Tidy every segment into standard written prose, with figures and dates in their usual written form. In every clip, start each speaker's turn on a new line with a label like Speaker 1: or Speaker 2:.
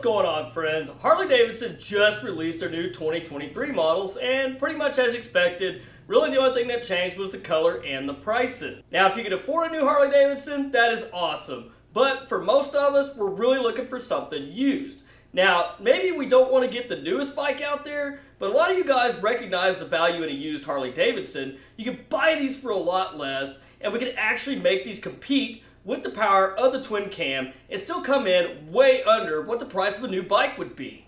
Speaker 1: going on, friends? Harley-Davidson just released their new 2023 models, and pretty much as expected, really the only thing that changed was the color and the pricing. Now, if you can afford a new Harley-Davidson, that is awesome. But for most of us, we're really looking for something used. Now, maybe we don't want to get the newest bike out there, but a lot of you guys recognize the value in a used Harley-Davidson. You can buy these for a lot less, and we can actually make these compete with the power of the Twin Cam and still come in way under what the price of a new bike would be.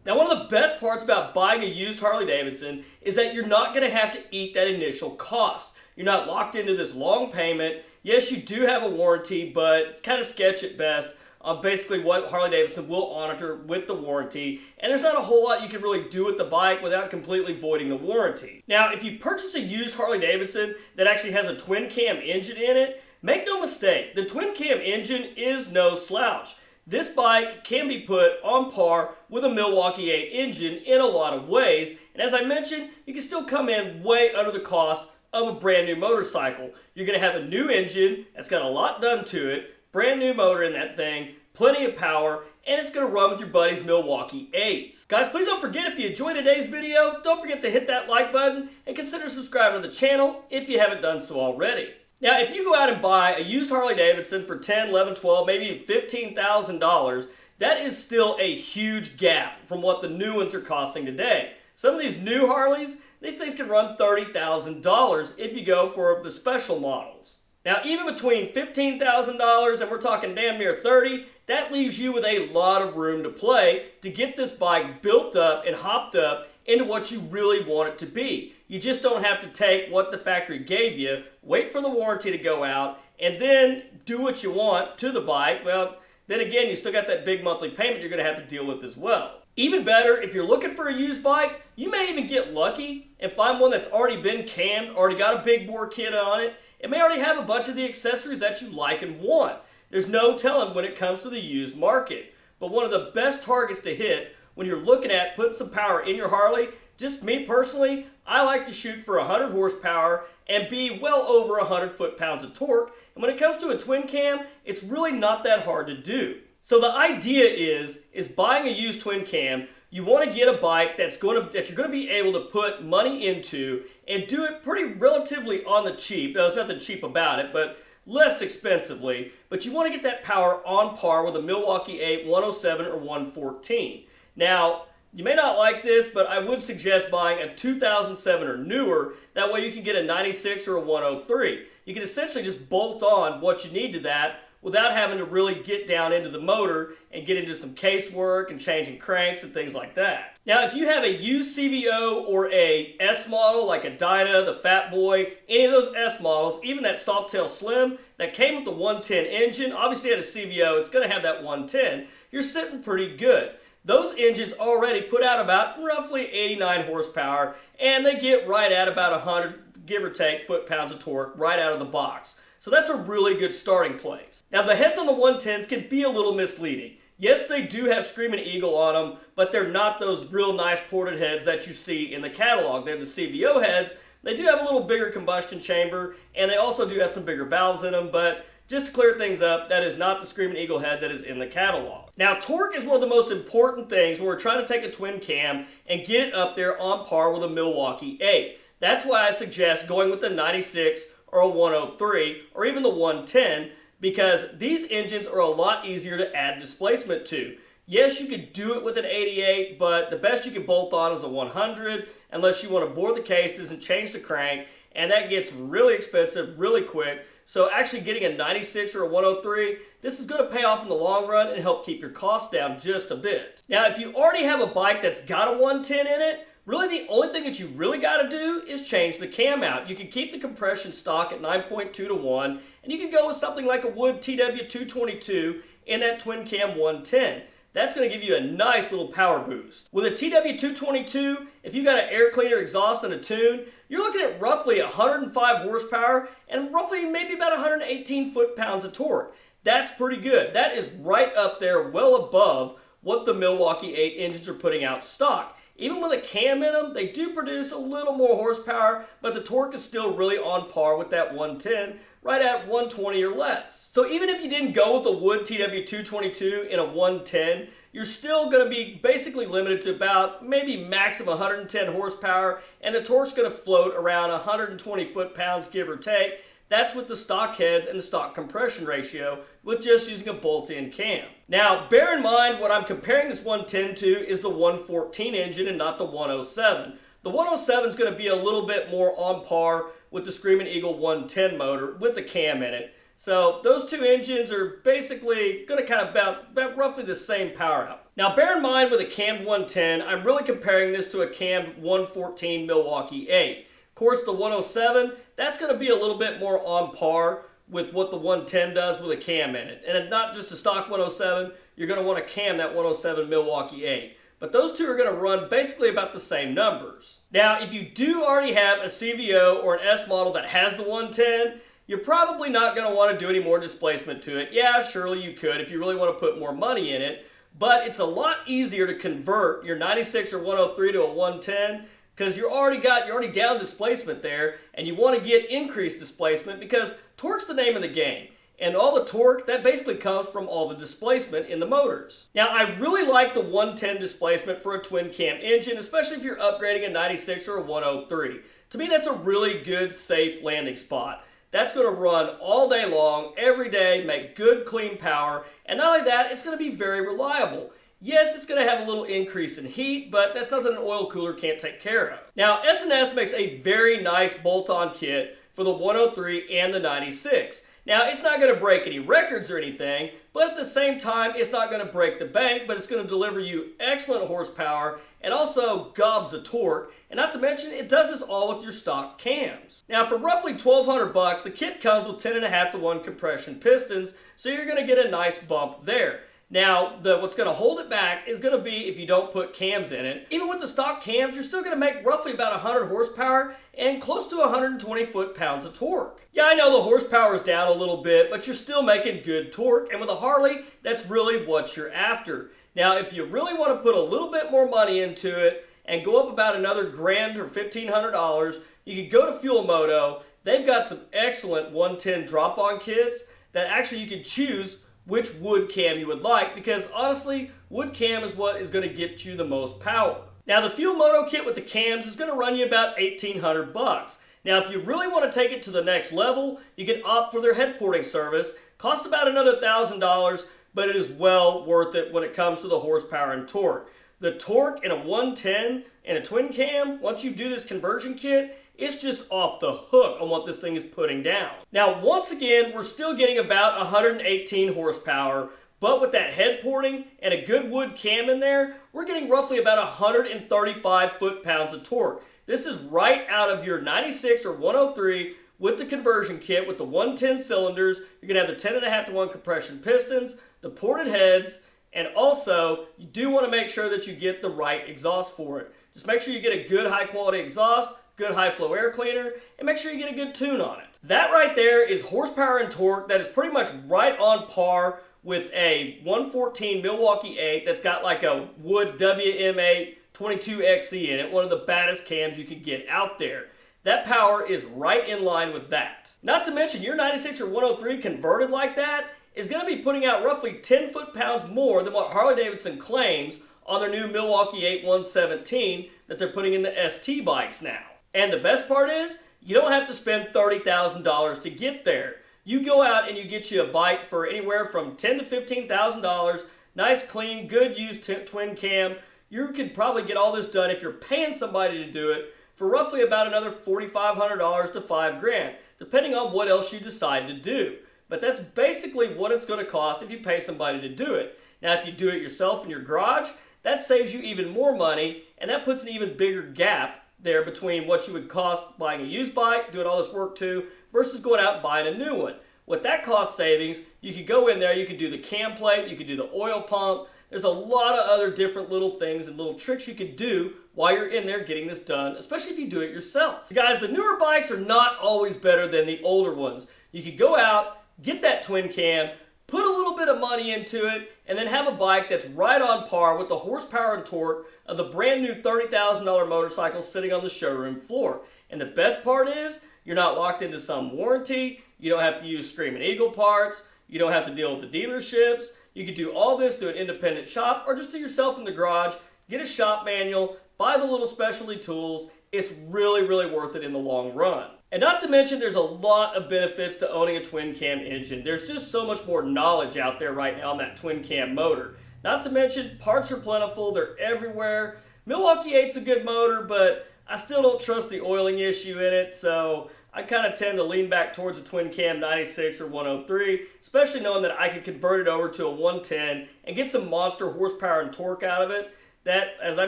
Speaker 1: Now, one of the best parts about buying a used Harley-Davidson is that you're not going to have to eat that initial cost. You're not locked into this long payment. Yes, you do have a warranty, but it's kind of sketch at best on basically what Harley-Davidson will honor with the warranty, and there's not a whole lot you can really do with the bike without completely voiding the warranty. Now, if you purchase a used Harley-Davidson that actually has a twin cam engine in it, make no mistake, the twin cam engine is no slouch. This bike can be put on par with a Milwaukee 8 engine in a lot of ways, and as I mentioned, you can still come in way under the cost of a brand new motorcycle. You're going to have a new engine that's got a lot done to it, brand new motor in that thing, plenty of power, and it's going to run with your buddy's Milwaukee 8s. Guys, please don't forget, if you enjoyed today's video, don't forget to hit that like button and consider subscribing to the channel if you haven't done so already. Now, if you go out and buy a used Harley-Davidson for $10, $11, $12, maybe even $15,000, that is still a huge gap from what the new ones are costing today. Some of these new Harleys, these things can run $30,000 if you go for the special models. Now, even between $15,000 and we're talking damn near $30,000, that leaves you with a lot of room to play to get this bike built up and hopped up into what you really want it to be. You just don't have to take what the factory gave you, wait for the warranty to go out, and then do what you want to the bike. Well, then again, you still got that big monthly payment you're going to have to deal with as well. Even better, if you're looking for a used bike, you may even get lucky and find one that's already been cammed, already got a big bore kit on it. It may already have a bunch of the accessories that you like and want. There's no telling when it comes to the used market. But one of the best targets to hit when you're looking at putting some power in your Harley, just me personally, I like to shoot for 100 horsepower and be well over 100 foot-pounds of torque. And when it comes to a twin cam, it's really not that hard to do. So the idea is buying a used twin cam, you want to get a bike that you're going to be able to put money into and do it pretty relatively on the cheap. Now, there's nothing cheap about it, but less expensively. But you want to get that power on par with a Milwaukee 8 107 or 114. Now, you may not like this, but I would suggest buying a 2007 or newer. That way you can get a 96 or a 103. You can essentially just bolt on what you need to that without having to really get down into the motor and get into some case work and changing cranks and things like that. Now, if you have a used CVO or a S model like a Dyna, the Fat Boy, any of those S models, even that Softail Slim that came with the 110 engine, obviously at a CVO, it's going to have that 110, you're sitting pretty good. Those engines already put out about roughly 89 horsepower, and they get right at about 100, give or take, foot-pounds of torque right out of the box. So that's a really good starting place. Now, the heads on the 110s can be a little misleading. Yes, they do have Screaming Eagle on them, but they're not those real nice ported heads that you see in the catalog. They're the CVO heads. They do have a little bigger combustion chamber, and they also do have some bigger valves in them, but just to clear things up, that is not the Screaming Eagle head that is in the catalog. Now, torque is one of the most important things when we're trying to take a twin cam and get it up there on par with a Milwaukee 8. That's why I suggest going with the 96 or a 103 or even the 110, because these engines are a lot easier to add displacement to. Yes, you could do it with an 88, but the best you can bolt on is a 100 unless you want to bore the cases and change the crank, and that gets really expensive really quick. So actually getting a 96 or a 103, this is going to pay off in the long run and help keep your costs down just a bit. Now, if you already have a bike that's got a 110 in it, really the only thing that you really got to do is change the cam out. You can keep the compression stock at 9.2 to 1, and you can go with something like a Wood TW222 in that twin cam 110. That's going to give you a nice little power boost. With a TW222, if you got an air cleaner exhaust and a tune, you're looking at roughly 105 horsepower and roughly maybe about 118 foot-pounds of torque. That's pretty good. That is right up there, well above what the Milwaukee 8 engines are putting out stock. Even with a cam in them, they do produce a little more horsepower, but the torque is still really on par with that 110, right at 120 or less. So even if you didn't go with a Wood TW222 in a 110, you're still going to be basically limited to about maybe max of 110 horsepower, and the torque's going to float around 120 foot-pounds, give or take. That's with the stock heads and the stock compression ratio with just using a bolt-in cam. Now, bear in mind what I'm comparing this 110 to is the 114 engine and not the 107. The 107 is going to be a little bit more on par with the Screaming Eagle 110 motor with the cam in it. So those two engines are basically going to kind of about roughly the same power out. Now, bear in mind with a cammed 110, I'm really comparing this to a cammed 114 Milwaukee 8. Of course, the 107, that's going to be a little bit more on par with what the 110 does with a cam in it. And not just a stock 107, you're going to want to cam that 107 Milwaukee 8. But those two are going to run basically about the same numbers. Now, if you do already have a CVO or an S model that has the 110, you're probably not going to want to do any more displacement to it. Yeah, surely you could if you really want to put more money in it. But it's a lot easier to convert your 96 or 103 to a 110 because you're already down displacement there, and you want to get increased displacement because torque's the name of the game. And all the torque, that basically comes from all the displacement in the motors. Now, I really like the 110 displacement for a twin cam engine, especially if you're upgrading a 96 or a 103. To me, that's a really good, safe landing spot. That's going to run all day long, every day, make good, clean power, and not only that, it's going to be very reliable. Yes, it's going to have a little increase in heat, but that's nothing an oil cooler can't take care of. Now, S&S makes a very nice bolt-on kit for the 103 and the 96. Now, it's not going to break any records or anything, but at the same time, it's not going to break the bank, but it's going to deliver you excellent horsepower and also gobs of torque. And not to mention, it does this all with your stock cams. Now, for roughly $1,200, the kit comes with 10.5 to 1 compression pistons, so you're going to get a nice bump there. Now, what's going to hold it back is going to be if you don't put cams in it. Even with the stock cams, you're still going to make roughly about 100 horsepower and close to 120 foot-pounds of torque. Yeah, I know the horsepower is down a little bit, but you're still making good torque, and with a Harley, that's really what you're after. Now, if you really want to put a little bit more money into it and go up about another $1,000 or $1,500, you can go to Fuel Moto. They've got some excellent 110 drop-on kits that actually you can choose which wood cam you would like, because honestly, wood cam is what is going to get you the most power. Now, the Fuel Moto kit with the cams is going to run you about $1,800. Now, if you really want to take it to the next level, you can opt for their head porting service. Cost about another $1,000, but it is well worth it when it comes to the horsepower and torque. The torque in a 110 and a twin cam, once you do this conversion kit, it's just off the hook on what this thing is putting down. Now, once again, we're still getting about 118 horsepower, but with that head porting and a good wood cam in there, we're getting roughly about 135 foot-pounds of torque. This is right out of your 96 or 103 with the conversion kit with the 110 cylinders. You're going to have the 10.5 to 1 compression pistons, the ported heads, and also you do want to make sure that you get the right exhaust for it. Just make sure you get a good high-quality exhaust, good high flow air cleaner, and make sure you get a good tune on it. That right there is horsepower and torque that is pretty much right on par with a 114 Milwaukee 8 that's got like a Wood WM8 22XE in it, one of the baddest cams you could get out there. That power is right in line with that. Not to mention your 96 or 103 converted like that is going to be putting out roughly 10 foot-pounds more than what Harley-Davidson claims on their new Milwaukee 8 117 that they're putting in the ST bikes now. And the best part is, you don't have to spend $30,000 to get there. You go out and you get you a bike for anywhere from $10,000 to $15,000, nice, clean, good used twin cam. You could probably get all this done if you're paying somebody to do it for roughly about another $4,500 to $5,000, depending on what else you decide to do. But that's basically what it's going to cost if you pay somebody to do it. Now, if you do it yourself in your garage, that saves you even more money, and that puts an even bigger gap there between what you would cost buying a used bike, doing all this work too, versus going out and buying a new one. With that cost savings, you could go in there, you could do the cam plate, you could do the oil pump. There's a lot of other different little things and little tricks you could do while you're in there getting this done, especially if you do it yourself. Guys, the newer bikes are not always better than the older ones. You could go out, get that twin cam, put a little bit of money into it, and then have a bike that's right on par with the horsepower and torque of the brand new $30,000 motorcycle sitting on the showroom floor. And the best part is, you're not locked into some warranty, you don't have to use Screaming Eagle parts, you don't have to deal with the dealerships. You can do all this through an independent shop or just do yourself in the garage, get a shop manual, buy the little specialty tools. It's really, really worth it in the long run. And not to mention, there's a lot of benefits to owning a twin cam engine. There's just so much more knowledge out there right now on that twin cam motor. Not to mention, parts are plentiful, they're everywhere. Milwaukee 8's a good motor, but I still don't trust the oiling issue in it, so I kind of tend to lean back towards a Twin Cam 96 or 103, especially knowing that I could convert it over to a 110 and get some monster horsepower and torque out of it. That, as I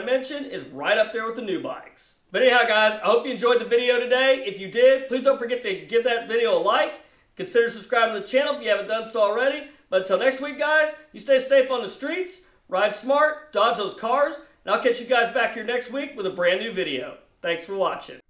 Speaker 1: mentioned, is right up there with the new bikes. But anyhow, guys, I hope you enjoyed the video today. If you did, please don't forget to give that video a like. Consider subscribing to the channel if you haven't done so already. But until next week, guys, you stay safe on the streets, ride smart, dodge those cars, and I'll catch you guys back here next week with a brand new video. Thanks for watching.